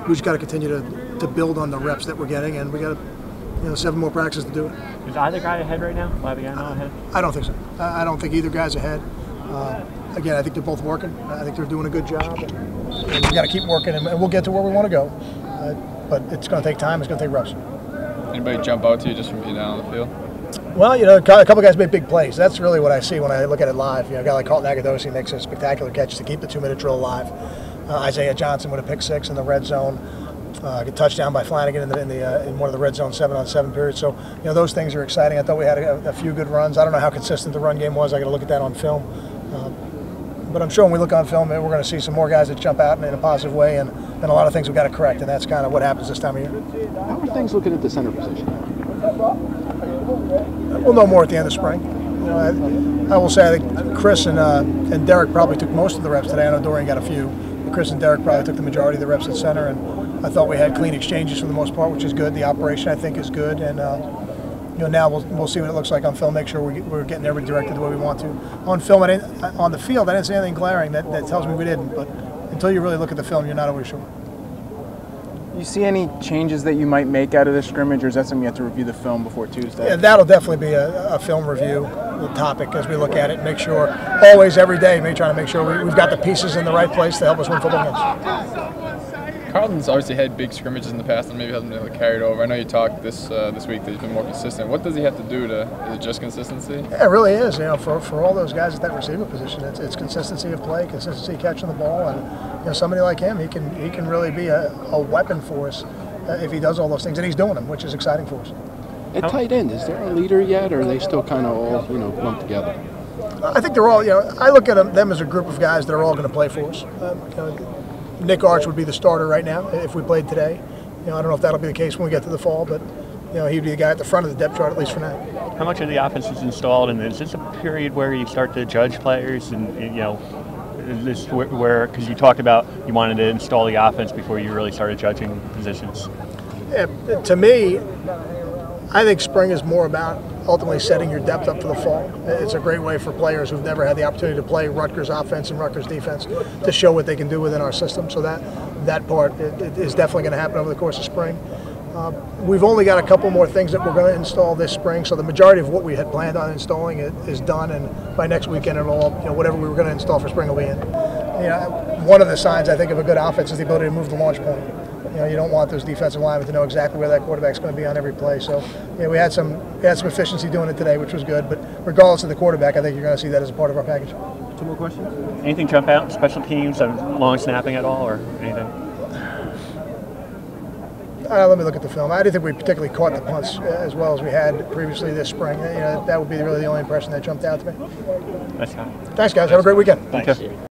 we just got to continue to build on the reps that we're getting, and we got 7 more practices to do it. Is either guy ahead right now? Either guy not ahead? I don't think so. I don't think either guy's ahead. Again, I think they're both working. I think they're doing a good job, and we got to keep working, and we'll get to where we want to go. But it's going to take time. It's going to take reps. Anybody jump out to you just from being down on the field? Well, a couple guys make big plays. That's really what I see when I look at it live. A guy like Carlton Agadosi makes a spectacular catch to keep the 2-minute drill alive. Isaiah Johnson with a pick 6 in the red zone. A touchdown by Flanagan in one of the red zone 7-on-7 periods. So those things are exciting. I thought we had a few good runs. I don't know how consistent the run game was. I got to look at that on film. But I'm sure when we look on film, we're going to see some more guys that jump out in a positive way, and a lot of things we've got to correct, and that's kind of what happens this time of year. How are things looking at the center position? We'll know more at the end of spring. I will say I think Chris and Derek probably took most of the reps today. I know Dorian got a few. But Chris and Derek probably took the majority of the reps at center, and I thought we had clean exchanges for the most part, which is good. The operation, I think, is good, and now we'll see what it looks like on film. Make sure we're getting everybody directed the way we want to. On film, on the field, I didn't see anything glaring that tells me we didn't. But until you really look at the film, you're not always sure. You see any changes that you might make out of this scrimmage, or is that something you have to review the film before Tuesday? Yeah, that'll definitely be a film review topic as we look at it. Make sure, always, every day, trying to make sure we've got the pieces in the right place to help us win football games. Carlton's obviously had big scrimmages in the past and maybe hasn't really carried over. I know you talked this week that he's been more consistent. What does he have to do is it just consistency? Yeah, it really is. For all those guys at that receiver position, it's consistency of play, consistency of catching the ball, and somebody like him, he can really be a weapon for us if he does all those things, and he's doing them, which is exciting for us. At tight end, is there a leader yet, or are they still kind of all lumped together? I think they're all. I look at them as a group of guys that are all going to play for us. Nick Arch would be the starter right now if we played today. I don't know if that'll be the case when we get to the fall, but he'd be the guy at the front of the depth chart, at least for now. How much of the offense is installed, and is this a period where you start to judge players? And is this where, because you talked about you wanted to install the offense before you really started judging positions? Yeah, to me, I think spring is more about ultimately setting your depth up for the fall. It's a great way for players who've never had the opportunity to play Rutgers offense and Rutgers defense to show what they can do within our system. So that part is definitely going to happen over the course of spring. We've only got a couple more things that we're going to install this spring, so the majority of what we had planned on installing is done, and by next weekend it'll all, whatever we were going to install for spring will be in. One of the signs I think of a good offense is the ability to move the launch point. You don't want those defensive linemen to know exactly where that quarterback's going to be on every play. So we had some efficiency doing it today, which was good. But regardless of the quarterback, I think you're going to see that as a part of our package. 2 more questions? Anything jump out? Special teams, long snapping at all, or anything? Let me look at the film. I didn't think we particularly caught the punts as well as we had previously this spring. That would be really the only impression that jumped out to me. That's fine. Thanks, guys. Have a great weekend. Thanks.